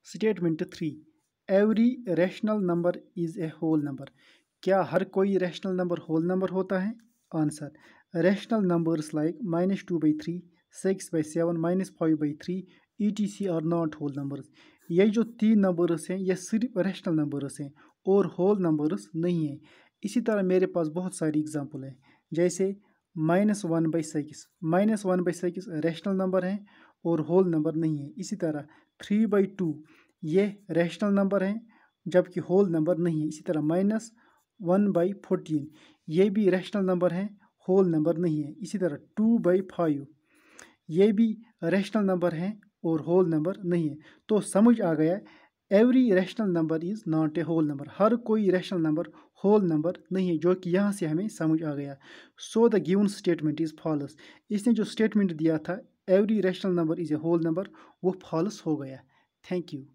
Statement 3, every rational number is a whole number. क्या हर कोई रैशनल नंबर होल नंबर होता है? Answer, rational numbers like -2/3, 6/7, -5/3 etc are not whole numbers. ये जो तीन नंबर्स हैं ये सिर्फ रैशनल नंबर्स हैं और होल नंबर्स नहीं हैं। इसी तरह मेरे पास बहुत सारी एग्जांपल हैं, जैसे -1/6, -1/6 रैशनल नंबर है और होल नंबर नहीं है। इसी तरह 3/2 ये रैशनल नंबर है जबकि होल नंबर नहीं है। इसी तरह -1/14 ये भी रैशनल नंबर है, होल नंबर नहीं है। इसी तरह 2/5 ये भी रैशनल नंबर है और होल नंबर नहीं है। तो समझ आ गया, every rational number is not a whole number. हर कोई रैशनल नंबर होल नंबर नहीं है, जो कि यहाँ से हमें समझ आ गया। So the given statement is false. इसने जो स्टेटमेंट दिया था every rational number is a whole number, वो फॉल्स हो गया। Thank you.